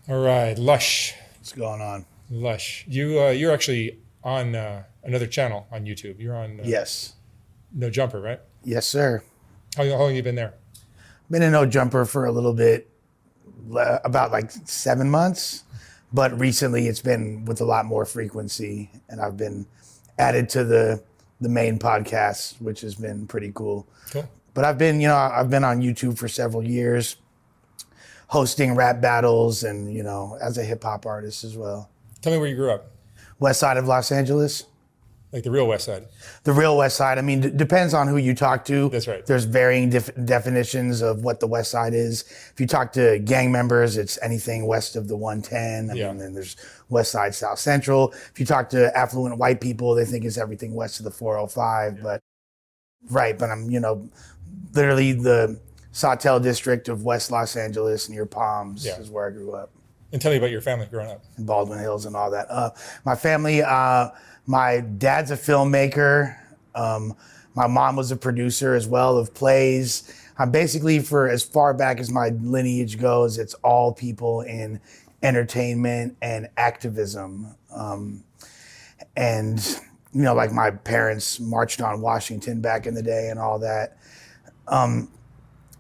All right, Lush, What's going on? Lush. You're actually on another channel on YouTube. You're on Yes. No Jumper, right? Yes, sir. How long have you been there? Been a no jumper for a little bit, about like 7 months, but recently it's been with a lot more frequency, and I've been added to the main podcast, which has been pretty cool. Cool. But I've been on YouTube for several years, hosting rap battles, and as a hip hop artist as well. Tell me where you grew up, West side of Los Angeles. like the real West Side. The real West Side. I mean, depends on who you talk to. That's right. There's varying definitions of what the West Side is. If you talk to gang members, it's anything west of the 110. Yeah. Mean, then there's West Side, South Central. If you talk to affluent white people, they think it's everything west of the 405. But I'm literally the Sawtelle district of West Los Angeles near Palms Yeah. is where I grew up. And tell me about your family growing up. In Baldwin Hills and all that. My family, my dad's a filmmaker. My mom was a producer as well of plays. I'm basically, for as far back as my lineage goes, it's all people in entertainment and activism. And like my parents marched on Washington back in the day and all that.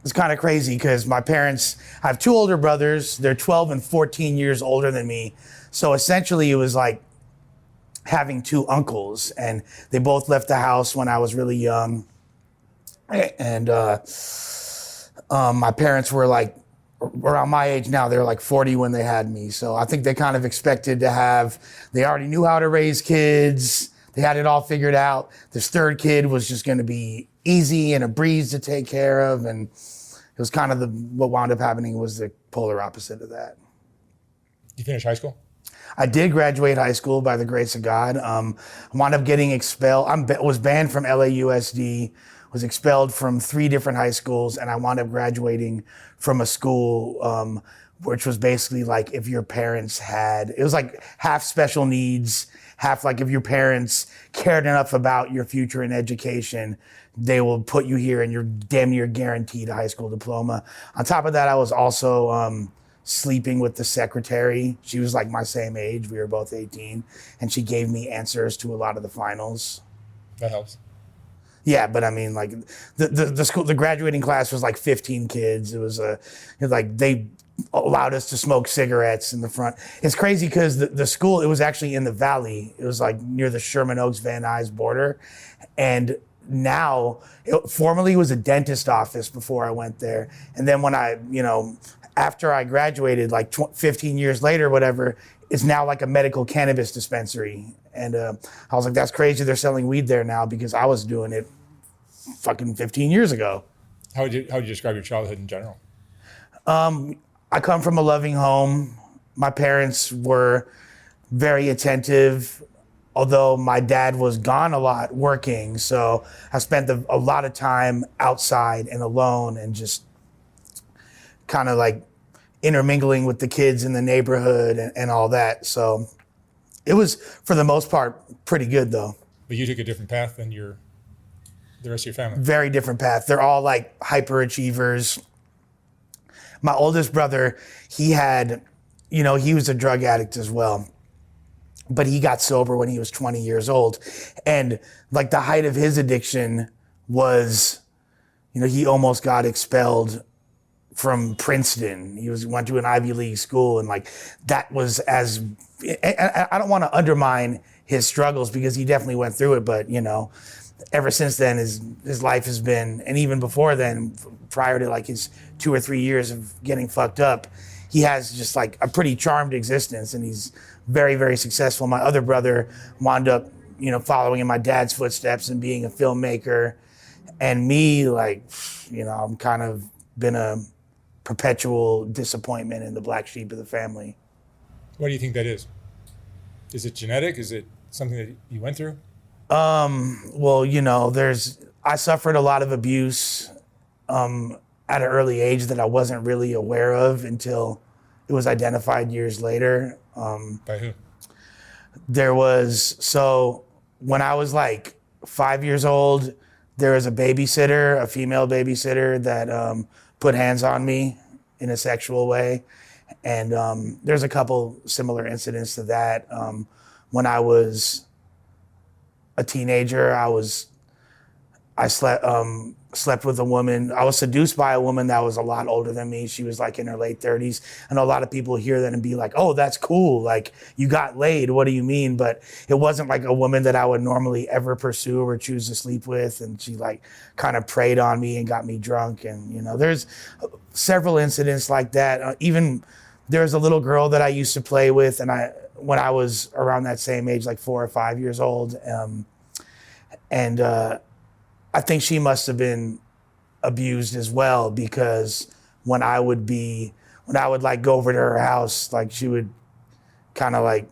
It's kind of crazy because my parents, I have two older brothers. They're 12 and 14 years older than me. So essentially it was like having two uncles, and they both left the house when I was really young. And my parents were like around my age now. They were like 40 when they had me. So I think they kind of expected to they already knew how to raise kids. They had it all figured out. This third kid was just going to be easy and a breeze to take care of. And it was kind of what wound up happening was the polar opposite of that. You finished high school? I did graduate high school by the grace of God. I wound up getting expelled. Was banned from LAUSD, was expelled from 3 different high schools, and I wound up graduating from a school which was basically like if your parents it was like half special needs, half like if your parents cared enough about your future in education, they will put you here and you're damn near guaranteed a high school diploma. On top of that, I was also sleeping with the secretary. She was like my same age. We were both 18, and she gave me answers to a lot of the finals. That helps. Yeah, but I mean, like the graduating class was like 15 kids. It was like they allowed us to smoke cigarettes in the front. It's crazy because the school, it was actually in the valley. It was like near the Sherman Oaks Van Nuys border, and now it formerly was a dentist office before I went there. And then when after I graduated, like 15 years later, whatever, it's now like a medical cannabis dispensary. And I was like, that's crazy. They're selling weed there now because I was doing it fucking 15 years ago. How would you describe your childhood in general? I come from a loving home. My parents were very attentive, although my dad was gone a lot working. So I spent a lot of time outside and alone and just kind of like intermingling with the kids in the neighborhood and all that. So it was, for the most part, pretty good though. But you took a different path than the rest of your family. Very different path. They're all like hyperachievers. My oldest brother, he was a drug addict as well, but he got sober when he was 20 years old. And like the height of his addiction was, he almost got expelled from Princeton. He went to an Ivy League school, and like that was I don't want to undermine his struggles because he definitely went through it, but ever since then his life has been, and even before then, prior to like his 2 or 3 years of getting fucked up, he has just like a pretty charmed existence, and he's very, very successful. My other brother wound up, following in my dad's footsteps and being a filmmaker. And me, like, I'm kind of been a perpetual disappointment in the black sheep of the family. What do you think that is? Is it genetic? Is it something that you went through? Well, I suffered a lot of abuse at an early age that I wasn't really aware of until it was identified years later. By who? When I was like 5 years old, there was a babysitter, a female babysitter that put hands on me in a sexual way. And there's a couple similar incidents to that. When I was a teenager, I slept with a woman. I was seduced by a woman that was a lot older than me. She was like in her late 30s. I know a lot of people hear that and be like, oh, that's cool. Like, you got laid. What do you mean? But it wasn't like a woman that I would normally ever pursue or choose to sleep with. And she like kind of preyed on me and got me drunk. And, you know, there's several incidents like that. Even there's a little girl that I used to play with, and when I was around that same age, like 4 or 5 years old. And I think she must have been abused as well, because when I would like go over to her house, like she would kind of like,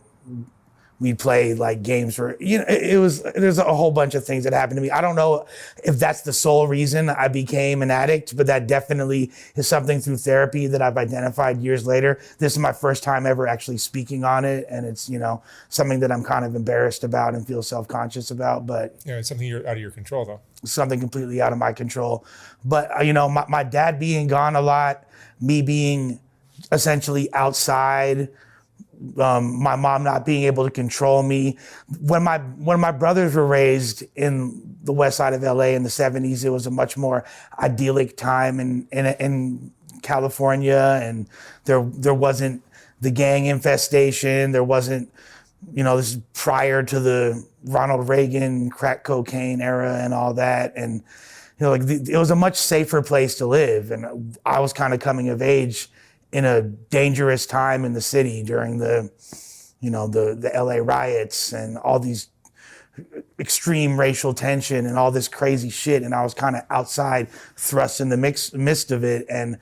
we'd play like games for, you know, there's a whole bunch of things that happened to me. I don't know if that's the sole reason I became an addict, but that definitely is something through therapy that I've identified years later. This is my first time ever actually speaking on it. And it's, you know, something that I'm kind of embarrassed about and feel self-conscious about, but Yeah, it's something you're out of your control, though. something completely out of my control. But, you know, my dad being gone a lot, me being essentially outside, my mom not being able to control me. When my brothers were raised in the west side of LA in the 70s, it was a much more idyllic time in California, and there wasn't the gang infestation. There wasn't, you know, this is prior to the Ronald Reagan crack cocaine era and all that. And, you know, like it was a much safer place to live. And I was kind of coming of age in a dangerous time in the city during the LA riots and all these extreme racial tension and all this crazy shit. And I was kind of outside, thrust in the midst of it. And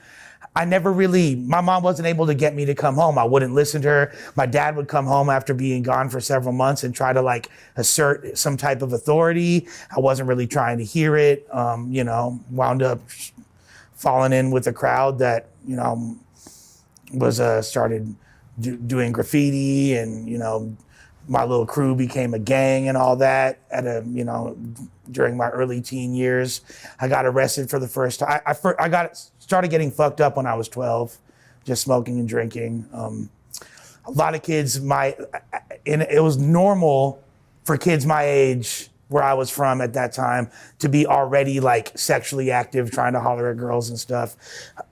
my mom wasn't able to get me to come home. I wouldn't listen to her. My dad would come home after being gone for several months and try to like assert some type of authority. I wasn't really trying to hear it. Wound up falling in with a crowd that, you know, was started doing graffiti, and, you know, my little crew became a gang and all that during my early teen years. I got arrested for the first time. I started getting fucked up when I was 12, just smoking and drinking. A lot of kids it was normal for kids my age, where I was from at that time, to be already like sexually active, trying to holler at girls and stuff.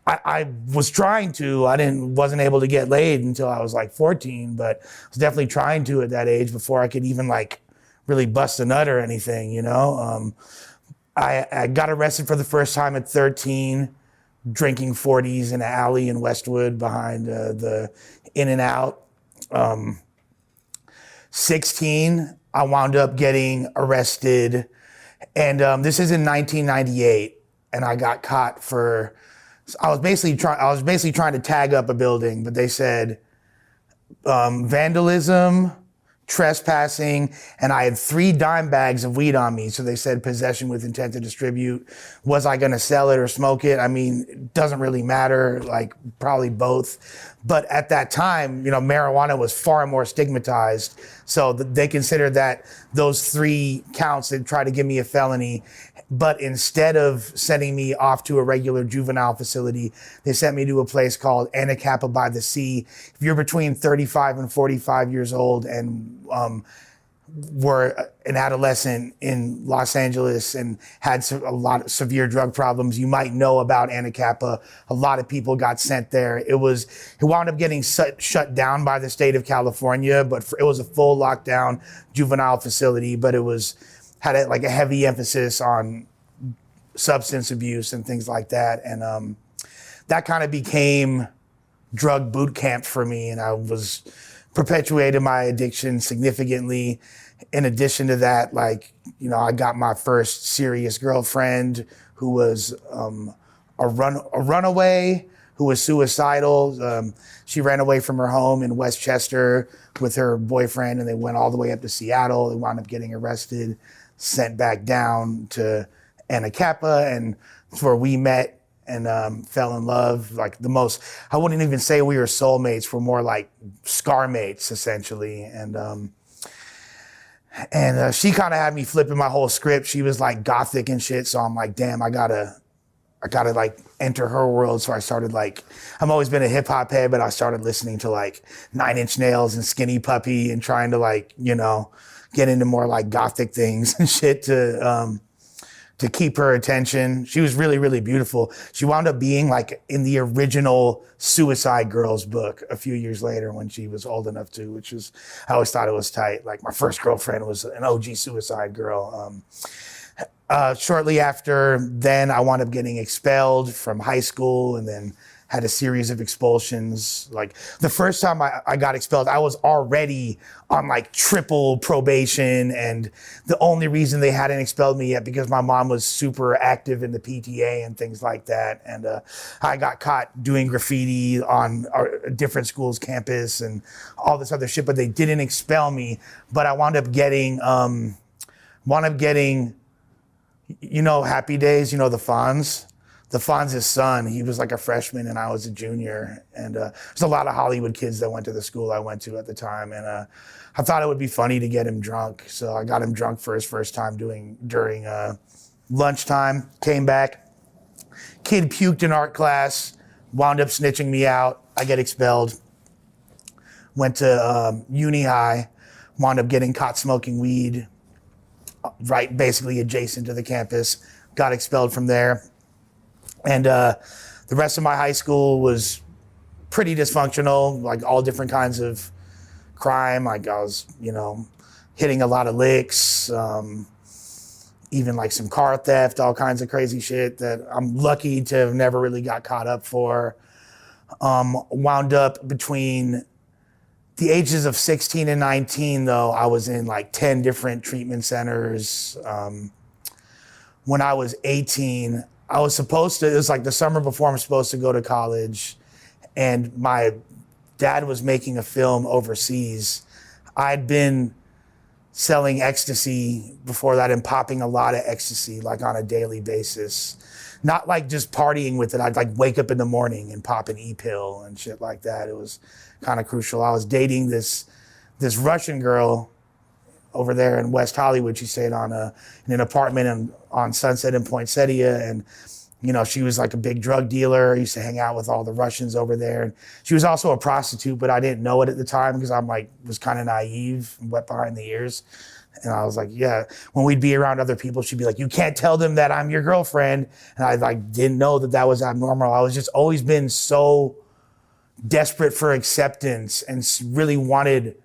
I was trying to. Wasn't able to get laid until I was like 14, but I was definitely trying to at that age before I could even like really bust a nut or anything, you know. I got arrested for the first time at 13, drinking 40s in an alley in Westwood behind the In-N-Out. 16, I wound up getting arrested, and this is in 1998, and I got caught for. I was basically trying to tag up a building, but they said vandalism, trespassing, and I had 3 dime bags of weed on me. So they said possession with intent to distribute. Was I going to sell it or smoke it? I mean, it doesn't really matter, like probably both. But at that time, you know, marijuana was far more stigmatized. So they considered that those 3 counts, they'd try to give me a felony. But instead of sending me off to a regular juvenile facility, they sent me to a place called Anacapa by the Sea. If you're between 35 and 45 years old and were an adolescent in Los Angeles and had a lot of severe drug problems, you might know about Anacapa. A lot of people got sent there. It wound up getting shut down by the state of California, but it was a full lockdown juvenile facility, but it had a heavy emphasis on substance abuse and things like that. And that kind of became drug boot camp for me, and I was perpetuated my addiction significantly. In addition to that, I got my first serious girlfriend who was a runaway, who was suicidal. She ran away from her home in Westchester with her boyfriend, and they went all the way up to Seattle. They wound up getting arrested, sent back down to Anacapa, and that's where we met and fell in love. I wouldn't even say we were soulmates. We're more like scar mates, essentially. And she kind of had me flipping my whole script. She was like gothic and shit, so I'm like, damn, I gotta I gotta like enter her world. So I started like, I've always been a hip hop head, but I started listening to like 9 Inch Nails and Skinny Puppy and trying to like, you know, get into more like gothic things and shit to keep her attention. She was really, really beautiful. She wound up being like in the original Suicide Girls book a few years later when she was old enough to, which was, I always thought it was tight. Like my first girlfriend was an OG Suicide Girl. Shortly after then, I wound up getting expelled from high school and then had a series of expulsions. Like the first time I got expelled, I was already on like triple probation. And the only reason they hadn't expelled me yet because my mom was super active in the PTA and things like that. And I got caught doing graffiti on a different school's campus and all this other shit, but they didn't expel me. But I wound up getting, you know, Happy Days, you know, the Fonz's son, he was like a freshman and I was a junior. And there's a lot of Hollywood kids that went to the school I went to at the time. And I thought it would be funny to get him drunk. So I got him drunk for his first time during lunchtime, came back. Kid puked in art class, wound up snitching me out. I get expelled. Went to uni high, wound up getting caught smoking weed right basically adjacent to the campus. Got expelled from there. And the rest of my high school was pretty dysfunctional, like all different kinds of crime. Like I was, you know, hitting a lot of licks, even like some car theft, all kinds of crazy shit that I'm lucky to have never really got caught up for. Wound up between the ages of 16 and 19, though, I was in like 10 different treatment centers. When I was 18, I was supposed to, it was like the summer before I'm supposed to go to college, and my dad was making a film overseas. I'd been selling ecstasy before that and popping a lot of ecstasy like on a daily basis. Not like just partying with it. I'd like wake up in the morning and pop an E-pill and shit like that. It was kind of crucial. I was dating this Russian girl over there in West Hollywood. She stayed on in an apartment on Sunset and Poinsettia, and you know, she was like a big drug dealer. I used to hang out with all the Russians over there. And she was also a prostitute, but I didn't know it at the time because I'm like, was kind of naive and wet behind the ears. And I was like, yeah, when we'd be around other people, she'd be like, you can't tell them that I'm your girlfriend. And I like didn't know that was abnormal. I was just always been so desperate for acceptance and really wanted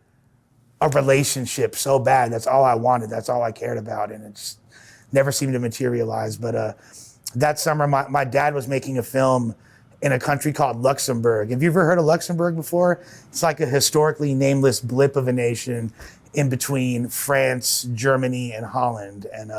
a relationship so bad. That's all I wanted. That's all I cared about. And it just never seemed to materialize. But that summer, my dad was making a film in a country called Luxembourg. Have you ever heard of Luxembourg before? It's like a historically nameless blip of a nation in between France, Germany, and Holland. And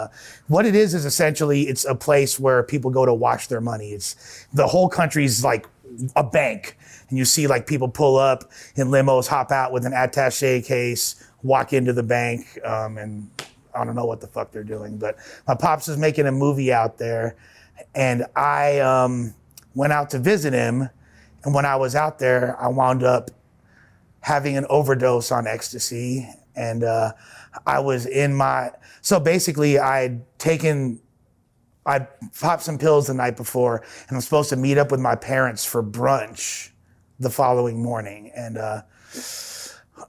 what it is essentially, it's a place where people go to wash their money. It's the whole country's like a bank. And you see like people pull up in limos, hop out with an attaché case, walk into the bank, and I don't know what the fuck they're doing. But my pops was making a movie out there, and I went out to visit him. And when I was out there, I wound up having an overdose on ecstasy. And I was so basically I'd popped some pills the night before, and I'm supposed to meet up with my parents for brunch the following morning. And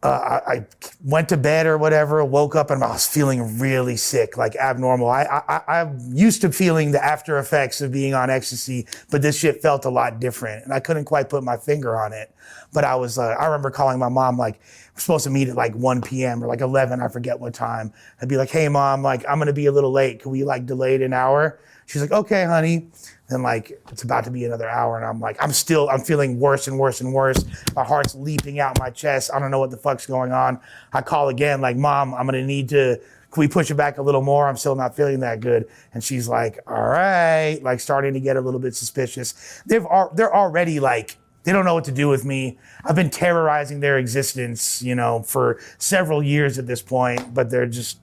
I went to bed or whatever, woke up, and I was feeling really sick, like abnormal. I'm used to feeling the after effects of being on ecstasy, but this shit felt a lot different, and I couldn't quite put my finger on it. But I remember calling my mom, like, we're supposed to meet at like 1 p.m. or like 11, I forget what time. I'd be like, hey mom, like, I'm gonna be a little late. Can we like delay it an hour? She's like, okay, honey. Then like, it's about to be another hour, and I'm like, I'm feeling worse and worse and worse. My heart's leaping out my chest. I don't know what the fuck's going on. I call again, like, mom, I'm gonna need to, can we push it back a little more? I'm still not feeling that good. And she's like, all right, like starting to get a little bit suspicious. They're already like, they don't know what to do with me. I've been terrorizing their existence, you know, for several years at this point, but they're just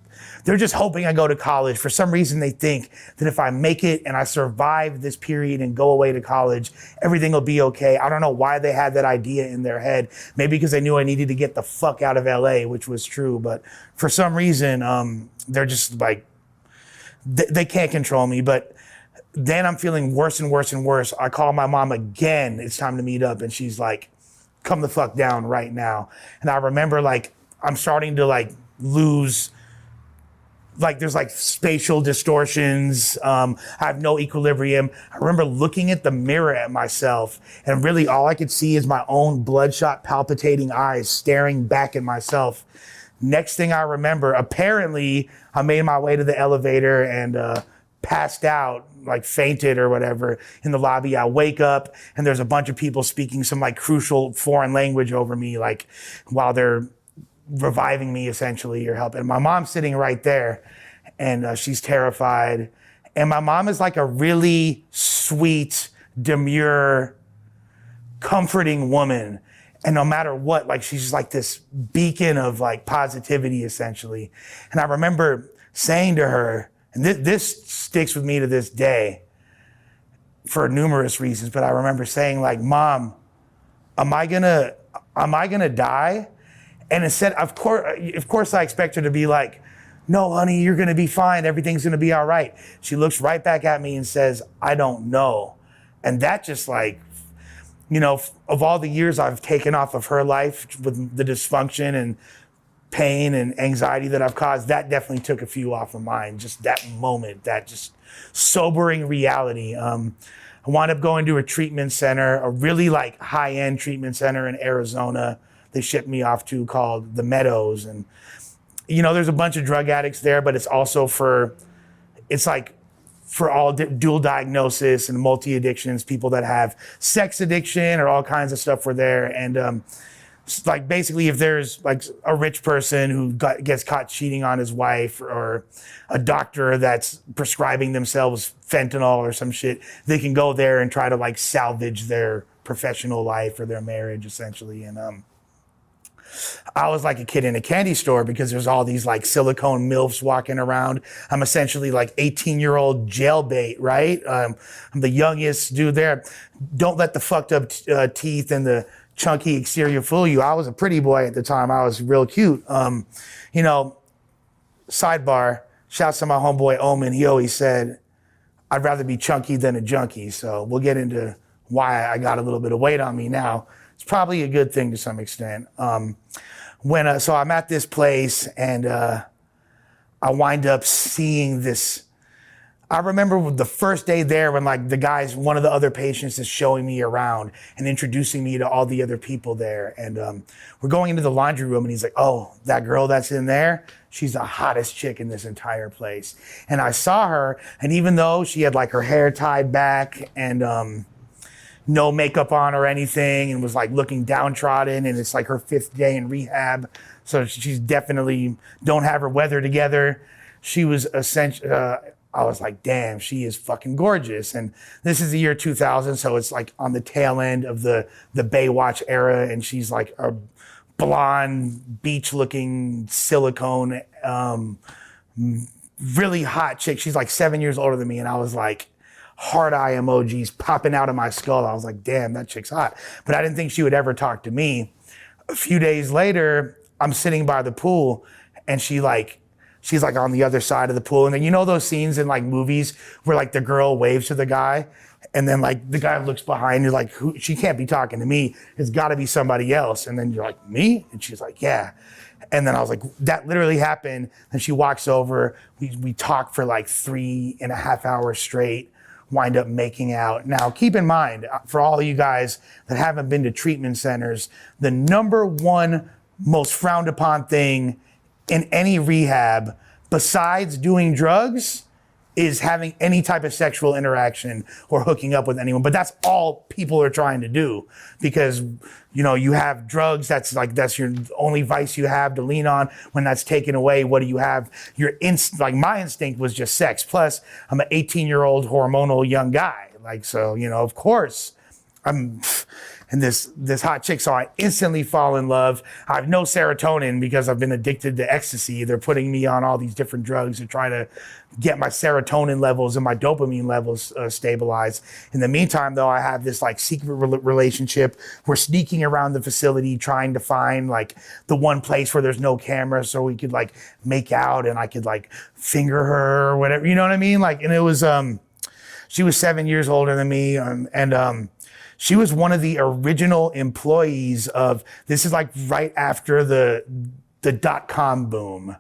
hoping I go to college. For some reason, they think that if I make it and I survive this period and go away to college, everything will be okay. I don't know why they had that idea in their head. Maybe because they knew I needed to get the fuck out of LA, which was true. But for some reason, they're just like, they can't control me. But Then I'm feeling worse and worse and worse. I call my mom again. It's time to meet up. And she's like, come the fuck down right now. And I remember like, I'm starting to like lose, like there's like spatial distortions. I have no equilibrium. I remember looking at the mirror at myself and really all I could see is my own bloodshot palpitating eyes staring back at myself. Next thing I remember, apparently I made my way to the elevator and passed out, like fainted or whatever in the lobby. I wake up and there's a bunch of people speaking some like crucial foreign language over me, like while they're reviving me essentially or helping. My mom's sitting right there and she's terrified. And my mom is like a really sweet, demure, comforting woman. And no matter what, like she's like this beacon of like positivity essentially. And I remember saying to her, and this sticks with me to this day for numerous reasons, but I remember saying like, Mom, am I gonna die? And instead, of course I expect her to be like, no, honey, you're gonna be fine. Everything's gonna be all right. She looks right back at me and says, I don't know. And that just like, you know, of all the years I've taken off of her life with the dysfunction and pain and anxiety that I've caused, that definitely took a few off of mine. Just that moment, that just sobering reality. I wound up going to a treatment center, a really like high-end treatment center in Arizona. They shipped me off to called the Meadows. And, you know, there's a bunch of drug addicts there, but it's also it's like for all dual diagnosis and multi-addictions, people that have sex addiction or all kinds of stuff were there. And, like basically if there's like a rich person who gets caught cheating on his wife or a doctor that's prescribing themselves fentanyl or some shit, they can go there and try to like salvage their professional life or their marriage essentially. And I was like a kid in a candy store because there's all these like silicone MILFs walking around. I'm essentially like 18-year-old jailbait, right? I'm the youngest dude there. Don't let the fucked up teeth and the chunky exterior fool you. I was a pretty boy at the time. I was real cute. You know, sidebar, shouts to my homeboy Omen. He always said, I'd rather be chunky than a junkie. So we'll get into why I got a little bit of weight on me now. It's probably a good thing to some extent. So I'm at this place and I wind up seeing this. I remember the first day there when like one of the other patients is showing me around and introducing me to all the other people there. And we're going into the laundry room and he's like, oh, that girl that's in there, she's the hottest chick in this entire place. And I saw her, and even though she had like her hair tied back and no makeup on or anything and was like looking downtrodden, and it's like her 5th day in rehab, so she's definitely don't have her weather together. She was essentially, I was like, damn, she is fucking gorgeous. And this is the year 2000, so it's like on the tail end of the Baywatch era, and she's like a blonde, beach-looking, silicone, really hot chick. She's like 7 years older than me, and I was like, heart eye emojis popping out of my skull. I was like, damn, that chick's hot. But I didn't think she would ever talk to me. A few days later, I'm sitting by the pool, and she's like on the other side of the pool. And then you know those scenes in like movies where like the girl waves to the guy and then like the guy looks behind, you're like, who? She can't be talking to me. It's gotta be somebody else. And then you're like, me? And she's like, yeah. And then I was like, that literally happened. And she walks over, we talk for like 3.5 hours straight, wind up making out. Now, keep in mind, for all of you guys that haven't been to treatment centers, the number one most frowned upon thing in any rehab, besides doing drugs, is having any type of sexual interaction or hooking up with anyone. But that's all people are trying to do, because, you know, you have drugs, that's your only vice you have to lean on. When that's taken away, what do you have? Like my instinct was just sex. Plus, I'm an 18-year-old hormonal young guy. Like, so, you know, of course, and this hot chick, so I instantly fall in love. I have no serotonin because I've been addicted to ecstasy. They're putting me on all these different drugs to try to get my serotonin levels and my dopamine levels stabilized. In the meantime, though, I have this like secret relationship. We're sneaking around the facility trying to find like the one place where there's no camera so we could like make out and I could like finger her or whatever. You know what I mean? Like, and it was, She was 7 years older than me, and she was one of the original employees of, this is like right after the dot-com boom.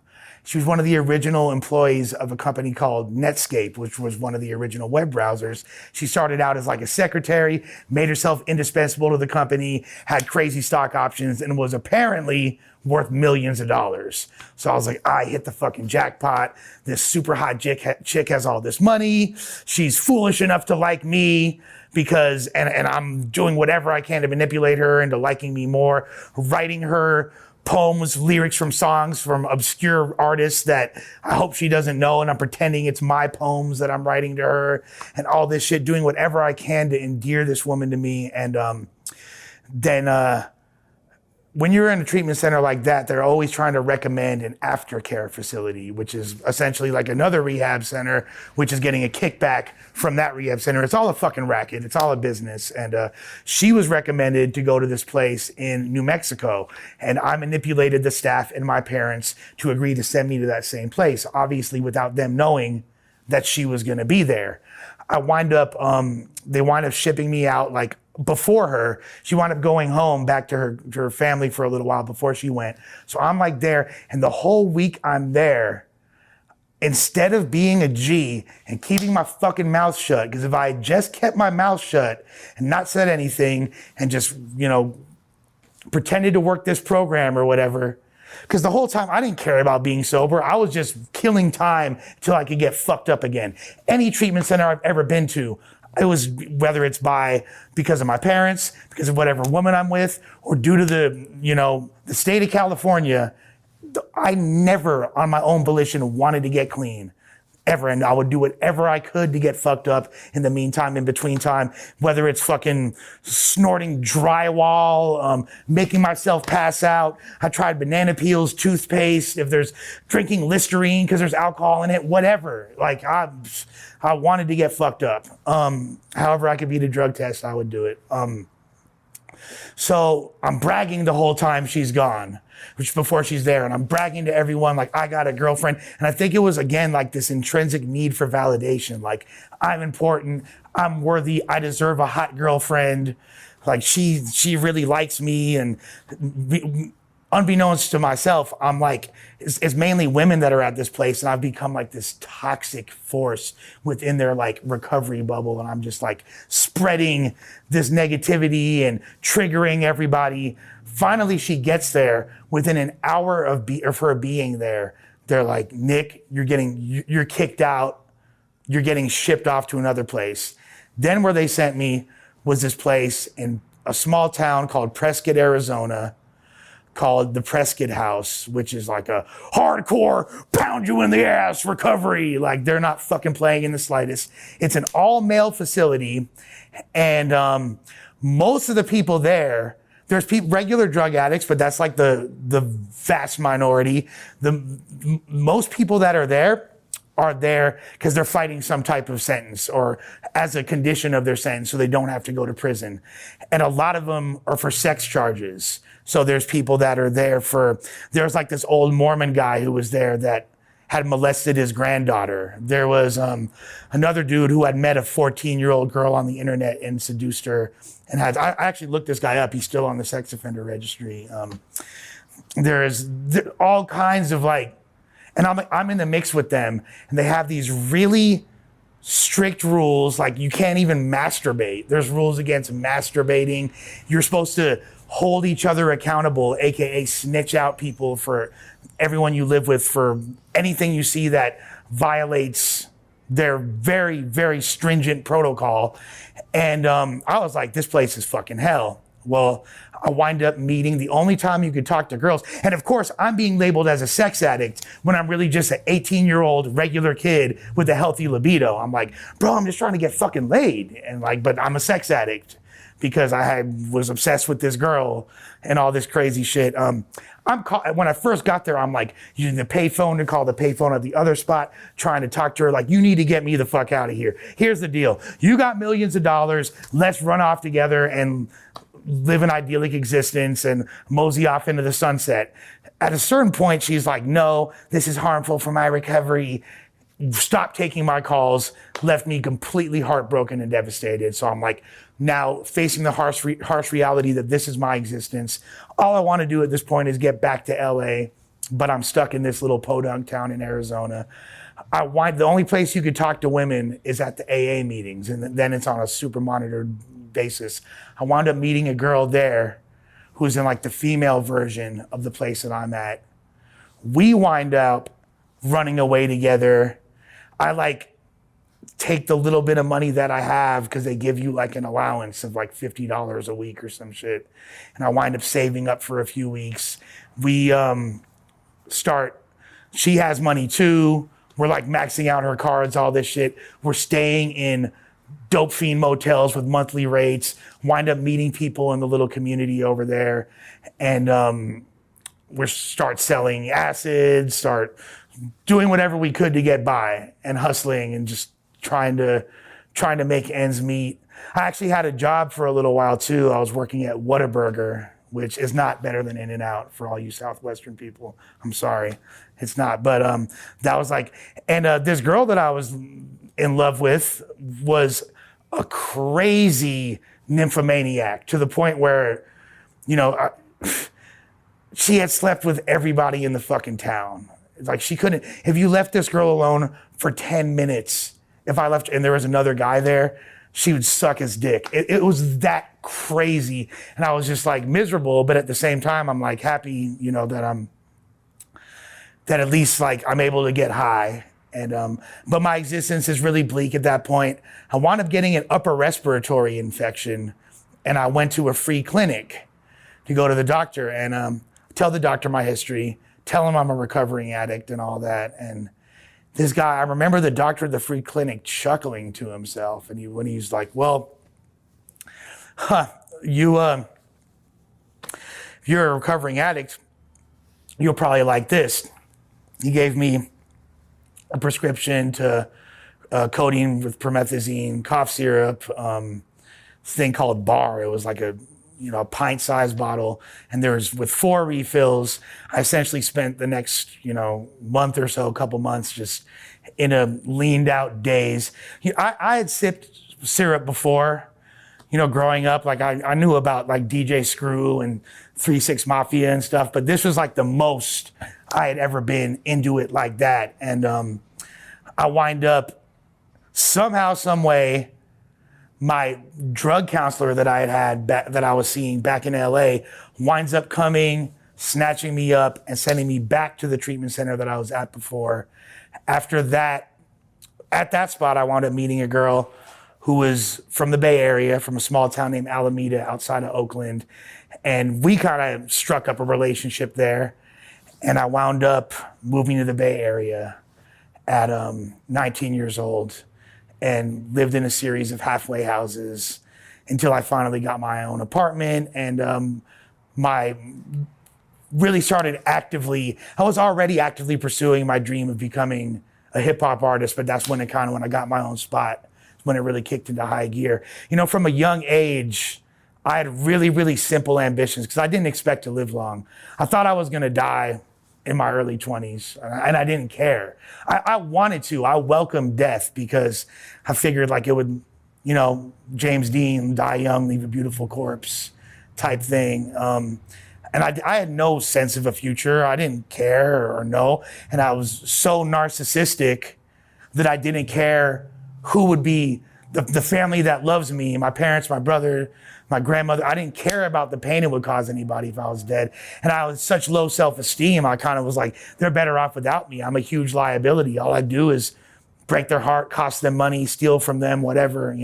She was one of the original employees of a company called Netscape, which was one of the original web browsers. She started out as like a secretary, made herself indispensable to the company, had crazy stock options, and was apparently worth millions of dollars. So I was like, I hit the fucking jackpot. This super hot chick has all this money. She's foolish enough to like me because, and I'm doing whatever I can to manipulate her into liking me more, writing her poems, lyrics from songs from obscure artists that I hope she doesn't know, and I'm pretending it's my poems that I'm writing to her, and all this shit, doing whatever I can to endear this woman to me. And then when you're in a treatment center like that, they're always trying to recommend an aftercare facility, which is essentially like another rehab center, which is getting a kickback from that rehab center. It's all a fucking racket. It's all a business. And she was recommended to go to this place in New Mexico. And I manipulated the staff and my parents to agree to send me to that same place, obviously without them knowing that she was going to be there. They wind up shipping me out like before her. She wound up going home back to her family for a little while before she went. So I'm like there, and the whole week I'm there, instead of being a G and keeping my fucking mouth shut, because if I had just kept my mouth shut and not said anything and just, pretended to work this program or whatever, because the whole time I didn't care about being sober. I was just killing time till I could get fucked up again. Any treatment center I've ever been to, it was, whether it's because of my parents, because of whatever woman I'm with, or due to the state of California, I never on my own volition wanted to get clean. Ever. And I would do whatever I could to get fucked up in the meantime, in between time, whether it's fucking snorting drywall, making myself pass out. I tried banana peels, toothpaste, if there's drinking Listerine because there's alcohol in it, whatever. Like I wanted to get fucked up. However I could beat a drug test, I would do it. So I'm bragging the whole time she's gone, which before she's there, and I'm bragging to everyone like I got a girlfriend. And I think it was again like this intrinsic need for validation, like I'm important, I'm worthy, I deserve a hot girlfriend, like she really likes me. And unbeknownst to myself, I'm like, it's mainly women that are at this place, and I've become like this toxic force within their like recovery bubble, and I'm just like spreading this negativity and triggering everybody. Finally, she gets there. Within an hour of her being there, they're like, Nick, you're kicked out. You're getting shipped off to another place. Then where they sent me was this place in a small town called Prescott, Arizona, called the Prescott House, which is like a hardcore pound you in the ass recovery. Like they're not fucking playing in the slightest. It's an all male facility. And most of the people there's regular drug addicts, but that's like the vast minority. Most people that are there because they're fighting some type of sentence or as a condition of their sentence, so they don't have to go to prison. And a lot of them are for sex charges. So there's people that are there's like this old Mormon guy who was there that had molested his granddaughter. There was another dude who had met a 14-year-old girl on the internet and seduced her. And I actually looked this guy up. He's still on the sex offender registry. There's all kinds of like, and I'm in the mix with them, and they have these really strict rules. Like you can't even masturbate. There's rules against masturbating. You're supposed to hold each other accountable, AKA snitch out people for everyone you live with for anything you see that violates their very, very stringent protocol. And I was like, this place is fucking hell. Well, I wind up meeting the only time you could talk to girls. And of course, I'm being labeled as a sex addict when I'm really just an 18-year-old regular kid with a healthy libido. I'm like, bro, I'm just trying to get fucking laid. And like, but I'm a sex addict because I was obsessed with this girl and all this crazy shit. When I first got there, I'm like using the payphone to call the payphone at the other spot, trying to talk to her like, you need to get me the fuck out of here. Here's the deal. You got millions of dollars. Let's run off together and live an idyllic existence and mosey off into the sunset. At a certain point, she's like, no, this is harmful for my recovery. stopped taking my calls, left me completely heartbroken and devastated. So I'm like now facing the harsh reality that this is my existence. All I want to do at this point is get back to LA, but I'm stuck in this little podunk town in Arizona. The only place you could talk to women is at the AA meetings, and then it's on a super monitored basis. I wound up meeting a girl there who's in like the female version of the place that I'm at. We wind up running away together. I like take the little bit of money that I have because they give you like an allowance of like $50 a week or some shit. And I wind up saving up for a few weeks. We she has money too. We're like maxing out her cards, all this shit. We're staying in dope fiend motels with monthly rates, wind up meeting people in the little community over there. And we start selling acid, start doing whatever we could to get by and hustling and just trying to make ends meet. I actually had a job for a little while too. I was working at Whataburger, which is not better than In-N-Out for all you Southwestern people. I'm sorry, it's not. But that was like, and this girl that I was in love with was a crazy nymphomaniac to the point where, you know, she had slept with everybody in the fucking town. Like she couldn't, if you left this girl alone for 10 minutes, if I left and there was another guy there, she would suck his dick. It was that crazy. And I was just like miserable, but at the same time, I'm like happy, you know, that at least like I'm able to get high. And, but my existence is really bleak at that point. I wound up getting an upper respiratory infection and I went to a free clinic to go to the doctor and tell the doctor my history, tell him I'm a recovering addict and all that. And this guy, I remember the doctor at the free clinic chuckling to himself. And when he's like, well, if you're a recovering addict, you'll probably like this. He gave me a prescription to codeine with promethazine, cough syrup, thing called bar. It was like a pint-sized bottle, and there was with 4 refills. I essentially spent the next, month or so, couple months, just in a leaned out daze. I had sipped syrup before, growing up. Like I knew about like DJ Screw and 3 6 Mafia and stuff, but this was like the most I had ever been into it like that. And I wind up somehow, some way, my drug counselor that I had that I was seeing back in LA winds up coming, snatching me up and sending me back to the treatment center that I was at before. After that, at that spot, I wound up meeting a girl who was from the Bay Area, from a small town named Alameda outside of Oakland. And we kind of struck up a relationship there. And I wound up moving to the Bay Area at 19 years old. And lived in a series of halfway houses until I finally got my own apartment and really started I was already actively pursuing my dream of becoming a hip hop artist, but that's when when I got my own spot, when it really kicked into high gear. From a young age, I had really, really simple ambitions because I didn't expect to live long. I thought I was gonna die in my early 20s, and I didn't care. I wanted to. I welcomed death because I figured like it would, James Dean, die young, leave a beautiful corpse type thing. And I had no sense of a future. I didn't care or know. And I was so narcissistic that I didn't care who would be the family that loves me, my parents, my brother, my grandmother. I didn't care about the pain it would cause anybody if I was dead. And I was such low self-esteem. I kind of was like, they're better off without me. I'm a huge liability. All I do is break their heart, cost them money, steal from them, whatever,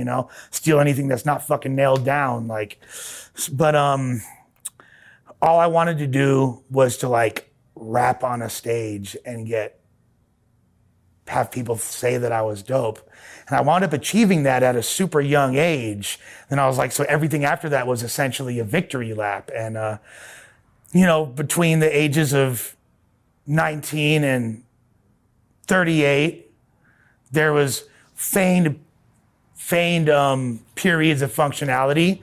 steal anything that's not fucking nailed down. But all I wanted to do was to like rap on a stage and have people say that I was dope. And I wound up achieving that at a super young age. And I was like, so everything after that was essentially a victory lap. And, between the ages of 19 and 38, there was feigned periods of functionality.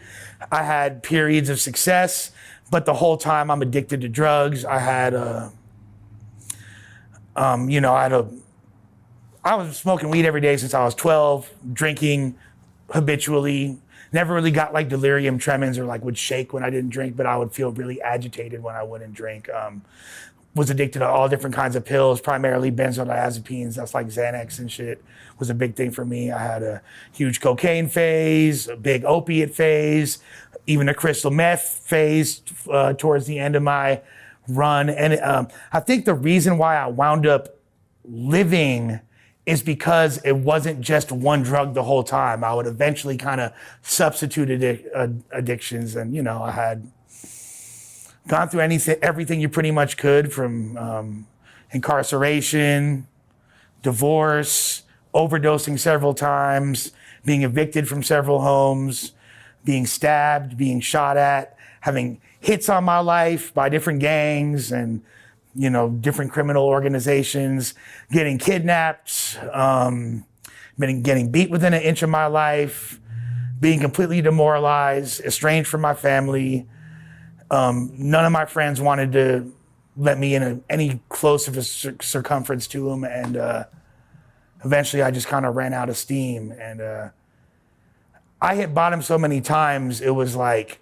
I had periods of success, but the whole time I'm addicted to drugs. I I was smoking weed every day since I was 12, drinking habitually. Never really got like delirium tremens or like would shake when I didn't drink, but I would feel really agitated when I wouldn't drink. Was addicted to all different kinds of pills, primarily benzodiazepines. That's like Xanax and shit was a big thing for me. I had a huge cocaine phase, a big opiate phase, even a crystal meth phase towards the end of my run. And I think the reason why I wound up living is because it wasn't just one drug the whole time. I would eventually kind of substitute addictions. And, you know, I had gone through everything you pretty much could, from incarceration, divorce, overdosing several times, being evicted from several homes, being stabbed, being shot at, having hits on my life by different gangs and, you know, different criminal organizations, getting kidnapped, getting beat within an inch of my life, being completely demoralized, estranged from my family. None of my friends wanted to let me in any close of a circumference to them. And eventually I just kind of ran out of steam. And I hit bottom so many times, it was like,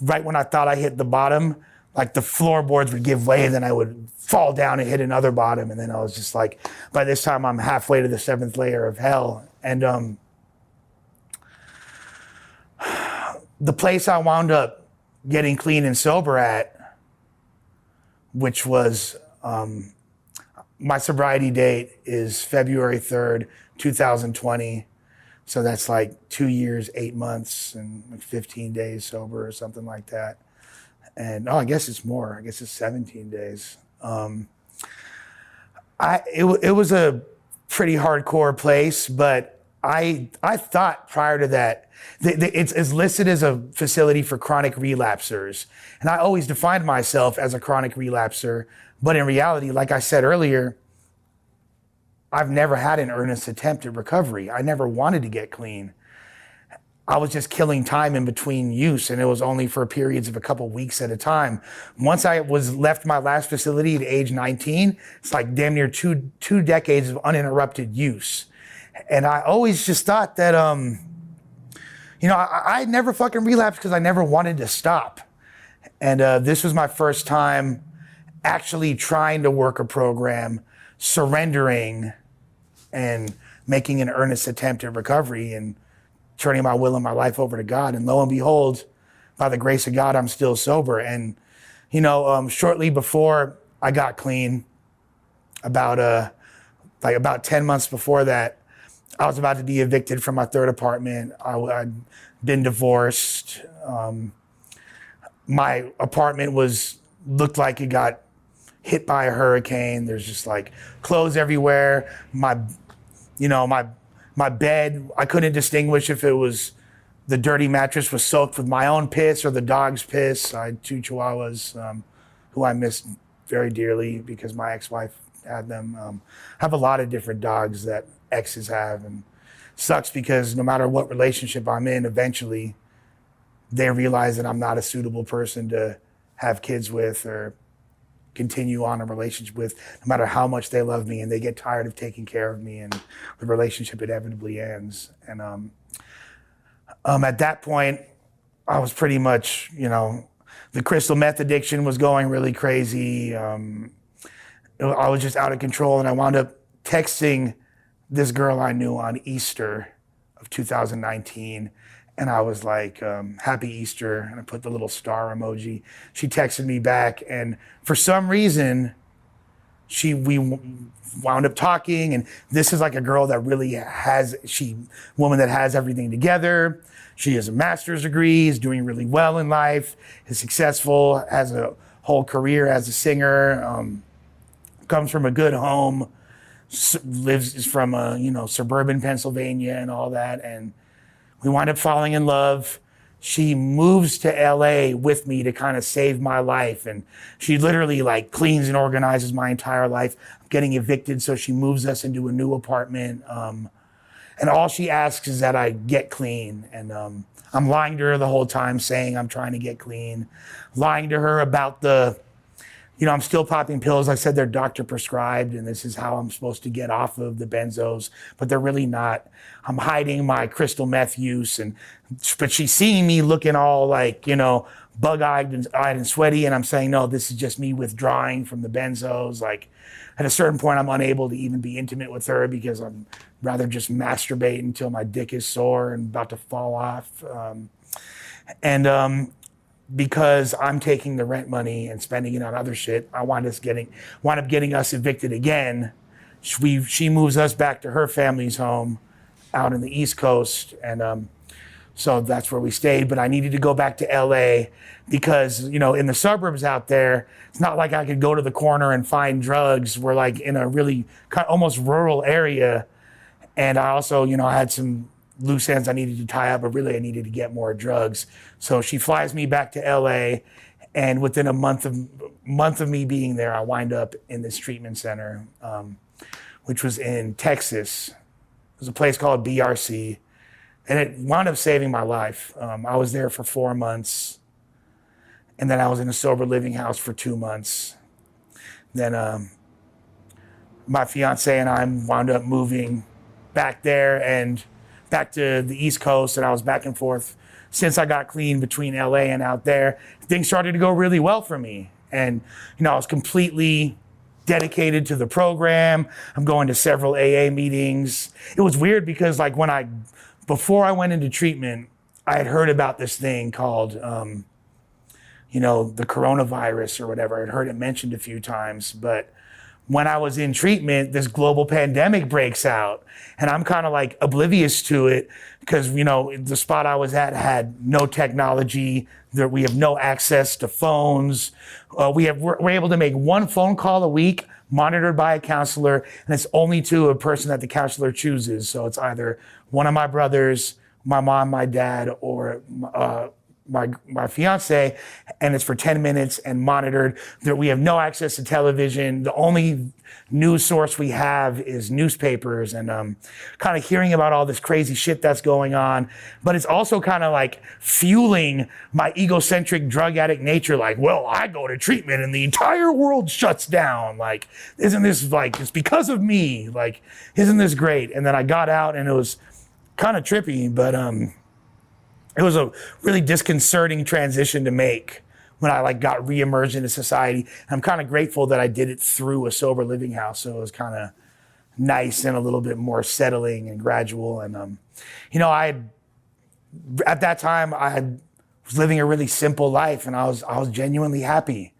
right when I thought I hit the bottom, like the floorboards would give way, and then I would fall down and hit another bottom. And then I was just like, by this time I'm halfway to the 7th layer of hell. And the place I wound up getting clean and sober at, which was, my sobriety date is February 3rd, 2020. So that's like 2 years, 8 months, and like 15 days sober or something like that. And I guess it's more. I guess it's 17 days. It was a pretty hardcore place, but I thought prior to that, it's listed as a facility for chronic relapsers. And I always defined myself as a chronic relapser. But in reality, like I said earlier, I've never had an earnest attempt at recovery. I never wanted to get clean. I was just killing time in between use, and it was only for periods of a couple weeks at a time. Once I was left my last facility at age 19, it's like damn near two decades of uninterrupted use. And I always just thought that, you know, I never fucking relapsed because I never wanted to stop. And this was my first time actually trying to work a program, surrendering, and making an earnest attempt at recovery and turning my will and my life over to God. And lo and behold, by the grace of God, I'm still sober. And, you know, shortly before I got clean, about 10 months before that, I was about to be evicted from my third apartment. I'd been divorced. My apartment looked like it got hit by a hurricane. There's just like clothes everywhere. My bed, I couldn't distinguish if it was the dirty mattress was soaked with my own piss or the dog's piss. I had 2 Chihuahuas who I miss very dearly because my ex-wife had them. I have a lot of different dogs that exes have, and sucks because no matter what relationship I'm in, eventually they realize that I'm not a suitable person to have kids with or continue on a relationship with, no matter how much they love me, and they get tired of taking care of me, and the relationship inevitably ends. And at that point, I was pretty much, you know, the crystal meth addiction was going really crazy. I was just out of control, and I wound up texting this girl I knew on Easter of 2019. And I was like, happy Easter. And I put the little star emoji. She texted me back. And for some reason, we wound up talking. And this is like a girl that really woman that has everything together. She has a master's degree, is doing really well in life, is successful, has a whole career as a singer, comes from a good home, is from suburban Pennsylvania and all that. And we wind up falling in love. She moves to LA with me to kind of save my life. And she literally like cleans and organizes my entire life. I'm getting evicted, so she moves us into a new apartment. And all she asks is that I get clean. And I'm lying to her the whole time, saying I'm trying to get clean. Lying to her about the I'm still popping pills. I said they're doctor prescribed, and this is how I'm supposed to get off of the benzos, but they're really not. I'm hiding my crystal meth use, but she's seeing me looking all like, bug-eyed and sweaty, and I'm saying, no, this is just me withdrawing from the benzos. Like, at a certain point, I'm unable to even be intimate with her because I'm rather just masturbate until my dick is sore and about to fall off. Because I'm taking the rent money and spending it on other shit, I wind up getting us evicted again. She moves us back to her family's home out in the East Coast, and so that's where we stayed. But I needed to go back to LA because, in the suburbs out there, it's not like I could go to the corner and find drugs. We're like in a really kind of almost rural area. And I also, I had some loose ends I needed to tie up, but really I needed to get more drugs. So she flies me back to LA, and within a month of me being there, I wind up in this treatment center, which was in Texas. It was a place called BRC, and it wound up saving my life. I was there for 4 months, and then I was in a sober living house for 2 months. Then my fiance and I wound up moving back there and back to the East Coast, and I was back and forth since I got clean between LA and out there. Things started to go really well for me, and I was completely dedicated to the program. I'm going to several AA meetings. It was weird because before I went into treatment, I had heard about this thing called the coronavirus or whatever. I'd heard it mentioned a few times, but when I was in treatment, this global pandemic breaks out, and I'm kind of like oblivious to it because, the spot I was at had no technology. We have no access to phones. We're able to make one phone call a week, monitored by a counselor, and it's only to a person that the counselor chooses. So it's either one of my brothers, my mom, my dad, or my fiance, and it's for 10 minutes and monitored. We have no access to television. The only news source we have is newspapers, and kind of hearing about all this crazy shit that's going on. But it's also kind of like fueling my egocentric drug addict nature. Like, well, I go to treatment and the entire world shuts down. Like, isn't this it's because of me? Like, isn't this great? And then I got out, and it was kind of trippy, but it was a really disconcerting transition to make when I got reemerged into society. I'm kind of grateful that I did it through a sober living house. So it was kind of nice and a little bit more settling and gradual. And, at that time was living a really simple life, and I was genuinely happy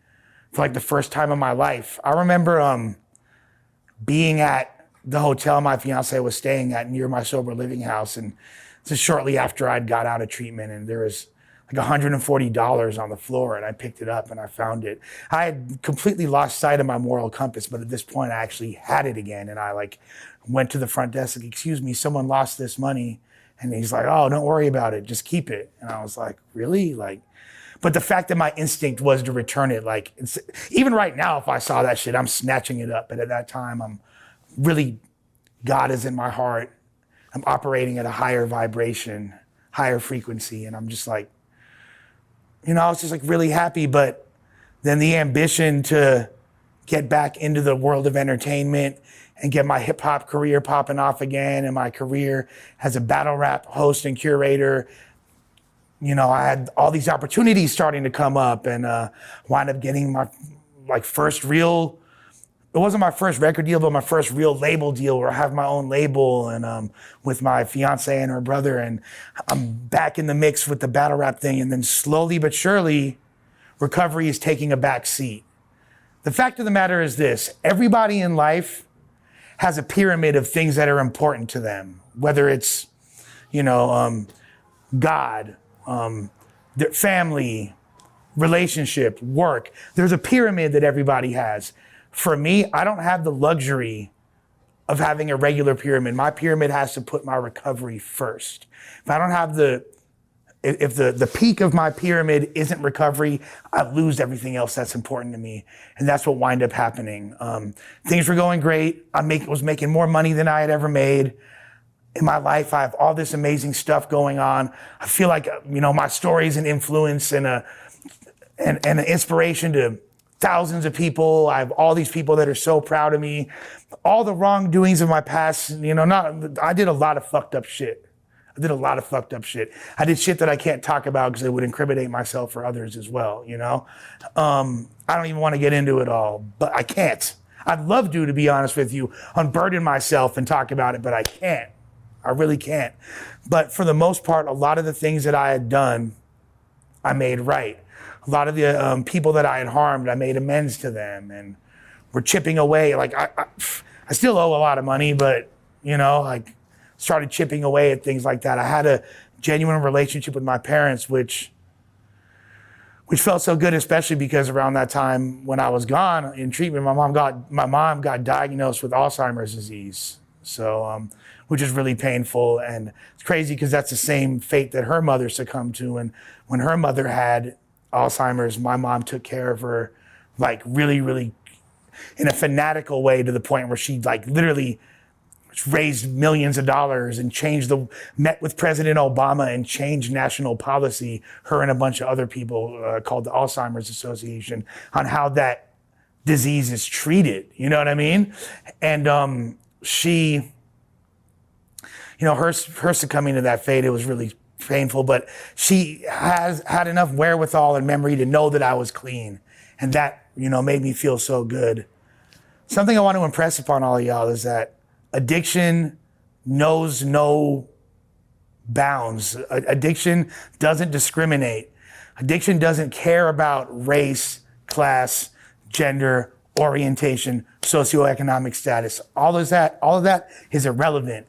for the first time in my life. I remember being at the hotel my fiance was staying at near my sober living house, and just shortly after I'd got out of treatment, and there was $140 on the floor, and I picked it up and I found it. I had completely lost sight of my moral compass, but at this point I actually had it again, and I went to the front desk, excuse me, someone lost this money. And he's like, oh, don't worry about it, just keep it. And I was like, really? But the fact that my instinct was to return it, even right now, if I saw that shit, I'm snatching it up. But at that time, I'm really, God is in my heart. I'm operating at a higher vibration, higher frequency. And I'm just I was just really happy. But then the ambition to get back into the world of entertainment and get my hip hop career popping off again, and my career as a battle rap host and curator. I had all these opportunities starting to come up, and wound up getting my first real, it wasn't my first record deal, but my first real label deal where I have my own label, and with my fiance and her brother, and I'm back in the mix with the battle rap thing. And then slowly but surely, recovery is taking a back seat. The fact of the matter is this: everybody in life has a pyramid of things that are important to them, whether it's, God, their family, relationship, work. There's a pyramid that everybody has. For me, I don't have the luxury of having a regular pyramid. My pyramid has to put my recovery first. If I don't have if the peak of my pyramid isn't recovery, I lose everything else that's important to me. And that's what wind up happening. Things were going great. I was making more money than I had ever made. In my life, I have all this amazing stuff going on. I feel like, my story is an influence and an inspiration to thousands of people. I have all these people that are so proud of me. All the wrongdoings of my past, I did a lot of fucked up shit. I did shit that I can't talk about because it would incriminate myself or others as well, I don't even want to get into it all, but I can't. I'd love to be honest with you, unburden myself and talk about it, but I can't. I really can't. But for the most part, a lot of the things that I had done, I made right. A lot of the people that I had harmed, I made amends to them, and we're chipping away. Like I still owe a lot of money, but like started chipping away at things like that. I had a genuine relationship with my parents, which felt so good, especially because around that time when I was gone in treatment, my mom got diagnosed with Alzheimer's disease. So, which is really painful, and it's crazy because that's the same fate that her mother succumbed to. And when her mother had Alzheimer's, my mom took care of her, like really, really in a fanatical way, to the point where she like literally raised millions of dollars and met with President Obama and changed national policy, her and a bunch of other people called the Alzheimer's Association, on how that disease is treated. You know what I mean? And she, her succumbing to that fate, it was really painful, but she has had enough wherewithal and memory to know that I was clean. And that, made me feel so good. Something I want to impress upon all of y'all is that addiction knows no bounds. Addiction doesn't discriminate. Addiction doesn't care about race, class, gender, orientation, socioeconomic status. All of that is irrelevant.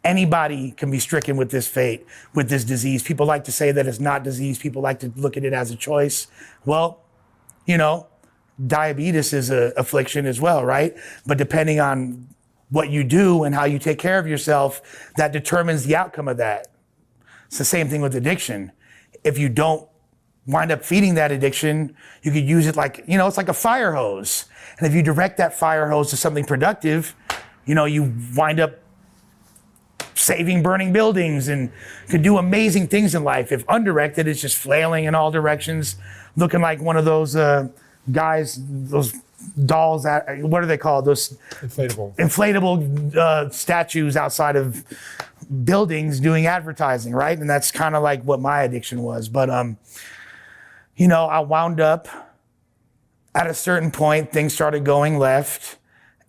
Anybody can be stricken with this fate, with this disease. People like to say that it's not disease. People like to look at it as a choice. Well, diabetes is an affliction as well, right? But depending on what you do and how you take care of yourself, that determines the outcome of that. It's the same thing with addiction. If you don't wind up feeding that addiction, you could use it like, it's like a fire hose. And if you direct that fire hose to something productive, you wind up saving burning buildings and could do amazing things in life. If undirected, it's just flailing in all directions, looking like one of those guys, those dolls, what are they called? Those inflatable statues outside of buildings doing advertising, right? And that's kind of like what my addiction was. But, I wound up at a certain point, things started going left,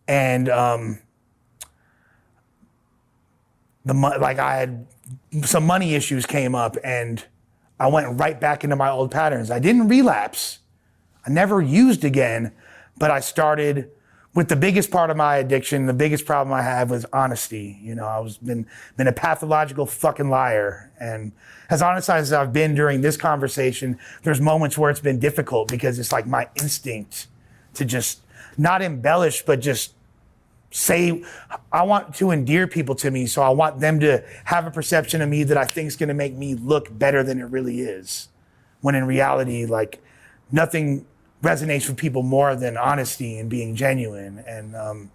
and I had some money issues came up, and I went right back into my old patterns. I didn't relapse. I never used again, but I started with the biggest part of my addiction. The biggest problem I had was honesty. I was been a pathological fucking liar. And as honest as I've been during this conversation, there's moments where it's been difficult because it's like my instinct to just not embellish, but just say, I want to endear people to me, so I want them to have a perception of me that I think is going to make me look better than it really is. When in reality, like, nothing resonates with people more than honesty and being genuine. And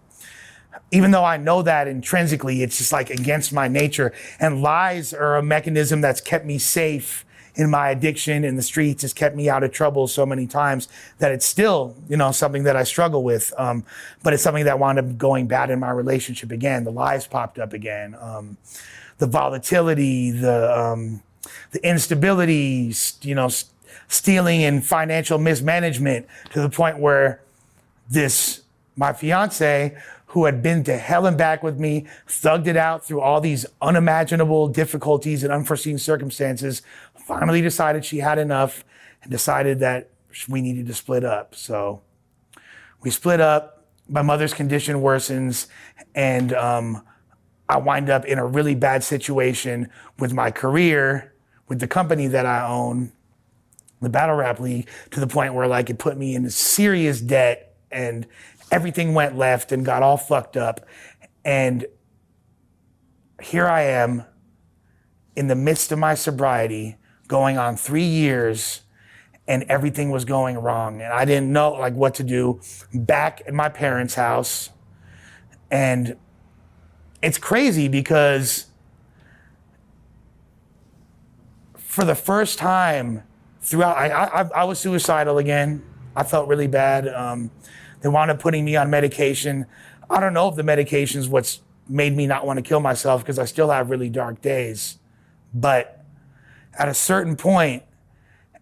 even though I know that intrinsically, it's just like against my nature. And lies are a mechanism that's kept me safe in my addiction in the streets, has kept me out of trouble so many times that it's still, something that I struggle with. But it's something that wound up going bad in my relationship again. The lies popped up again. The volatility, the instability, stealing and financial mismanagement, to the point where my fiance, who had been to hell and back with me, thugged it out through all these unimaginable difficulties and unforeseen circumstances, finally decided she had enough and decided that we needed to split up. So we split up, my mother's condition worsens, and I wind up in a really bad situation with my career, with the company that I own, the Battle Rap League, to the point where it put me in serious debt and everything went left and got all fucked up. And here I am in the midst of my sobriety, going on 3 years, and everything was going wrong. And I didn't know what to do, back at my parents' house. And it's crazy because for the first time throughout, I was suicidal again. I felt really bad. They wound up putting me on medication. I don't know if the medication is what's made me not want to kill myself, because I still have really dark days. But at a certain point,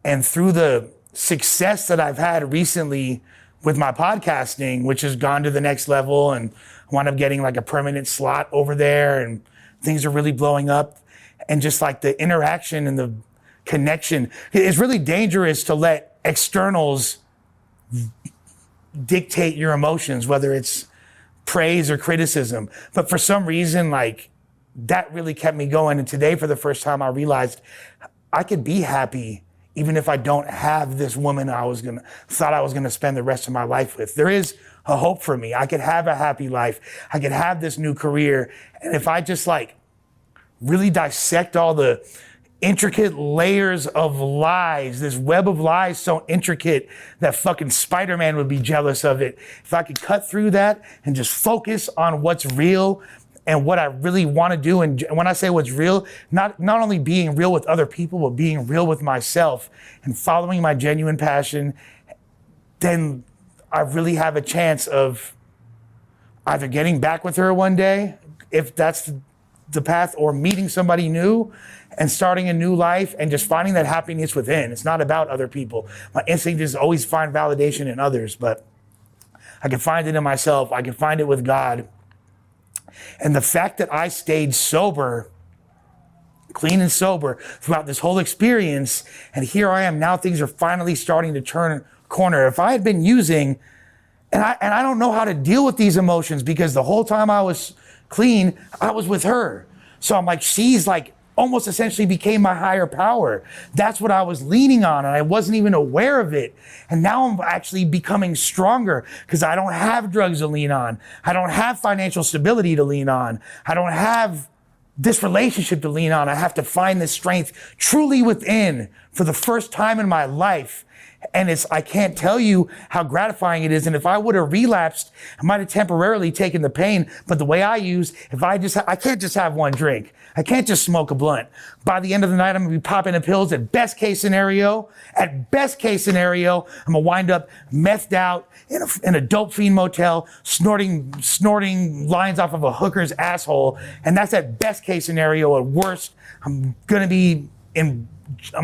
and through the success that I've had recently with my podcasting, which has gone to the next level, and I wound up getting like a permanent slot over there, and things are really blowing up. And just like the interaction and the connection, it's really dangerous to let externals dictate your emotions, whether it's praise or criticism. But for some reason, like, that really kept me going. And today, for the first time, I realized I could be happy even if I don't have this woman thought I was gonna spend the rest of my life with. There is a hope for me. I could have a happy life. I could have this new career. And if I just like really dissect all the intricate layers of lies, this web of lies so intricate that fucking Spider-Man would be jealous of it. If I could cut through that and just focus on what's real and what I really want to do. And when I say what's real, not only being real with other people, but being real with myself and following my genuine passion, then I really have a chance of either getting back with her one day, if that's the path, or meeting somebody new and starting a new life and just finding that happiness within. It's not about other people. My instinct is always find validation in others, but I can find it in myself. I can find it with God. And the fact that I stayed sober, clean and sober throughout this whole experience, and here I am now, things are finally starting to turn a corner. If I had been using, and I don't know how to deal with these emotions, because the whole time I was clean, I was with her. So I'm like, she's like almost essentially became my higher power. That's what I was leaning on, and I wasn't even aware of it. And now I'm actually becoming stronger because I don't have drugs to lean on. I don't have financial stability to lean on. I don't have this relationship to lean on. I have to find this strength truly within for the first time in my life. And I can't tell you how gratifying it is. And if I would have relapsed, I might have temporarily taken the pain. But the way I use, I can't just have one drink. I can't just smoke a blunt. By the end of the night, I'm gonna be popping the pills. At best case scenario, I'm gonna wind up methed out in a dope fiend motel, snorting lines off of a hooker's asshole. And that's at best case scenario. At worst, I'm gonna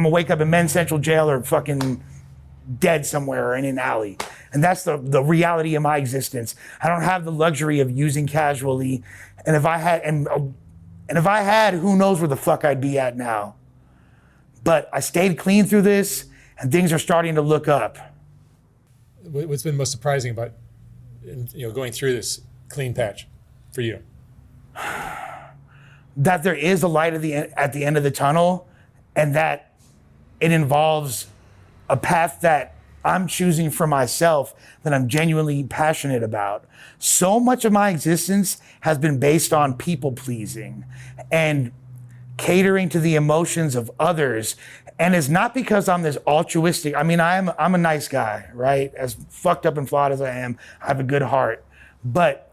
wake up in Men's Central Jail or fucking dead somewhere or in an alley. And that's the reality of my existence. I don't have the luxury of using casually. And if I had, who knows where the fuck I'd be at now. But I stayed clean through this, and things are starting to look up. What's been most surprising about going through this clean patch for you? That there is a light at the end of the tunnel, and that it involves a path that I'm choosing for myself that I'm genuinely passionate about. So much of my existence has been based on people pleasing and catering to the emotions of others. And it's not because I'm this altruistic. I mean, I'm a nice guy, right? As fucked up and flawed as I am, I have a good heart. But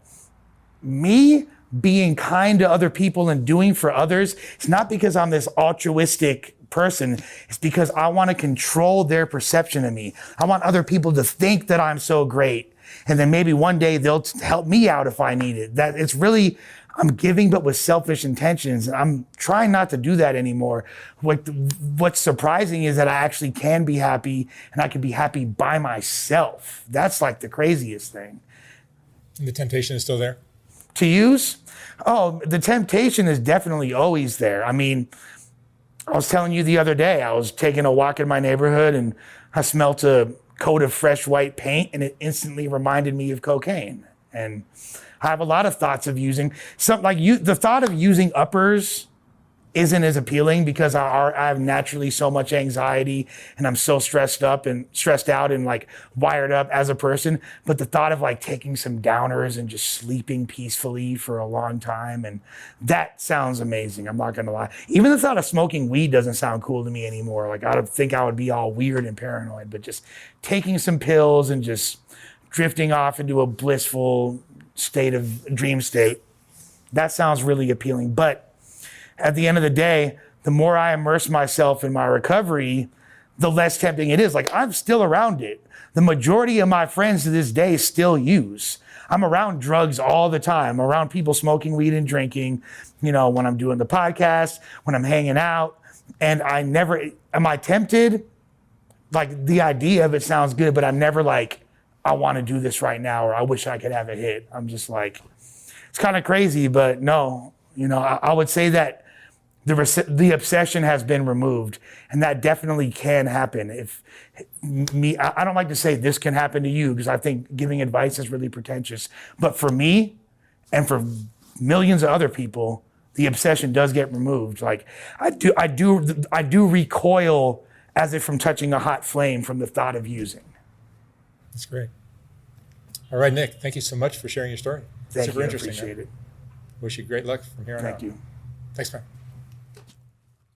me being kind to other people and doing for others, it's not because I'm this altruistic person. It's because I want to control their perception of me. I want other people to think that I'm so great. And then maybe one day they'll help me out if I need it. That it's really, I'm giving, but with selfish intentions. And I'm trying not to do that anymore. What's surprising is that I actually can be happy, and I can be happy by myself. That's like the craziest thing. And the temptation is still there? To use? Oh, the temptation is definitely always there. I mean, I was telling you the other day, I was taking a walk in my neighborhood and I smelt a coat of fresh white paint, and it instantly reminded me of cocaine. And I have a lot of thoughts of using the thought of using uppers isn't as appealing because I have naturally so much anxiety and I'm so stressed out and like wired up as a person. But the thought of like taking some downers and just sleeping peacefully for a long time, and that sounds amazing. I'm not gonna lie. Even the thought of smoking weed doesn't sound cool to me anymore. Like I think I would be all weird and paranoid, but just taking some pills and just drifting off into a blissful dream state, that sounds really appealing. But at the end of the day, the more I immerse myself in my recovery, the less tempting it is. Like, I'm still around it. The majority of my friends to this day still use. I'm around drugs all the time, around people smoking weed and drinking, you know, when I'm doing the podcast, when I'm hanging out. And I never, am I tempted? Like, the idea of it sounds good, but I'm never like, I want to do this right now, or I wish I could have a hit. I'm just like, it's kind of crazy, but no, you know, I would say that the obsession has been removed, and that definitely can happen. If I don't like to say this can happen to you, because I think giving advice is really pretentious, but for me and for millions of other people, the obsession does get removed. Like, I do recoil as if from touching a hot flame from the thought of using. That's great. All right, Nick, thank you so much for sharing your story. Thank Super you, I interesting. appreciate it. Wish you great luck from here on out. Thank you. Thanks, man.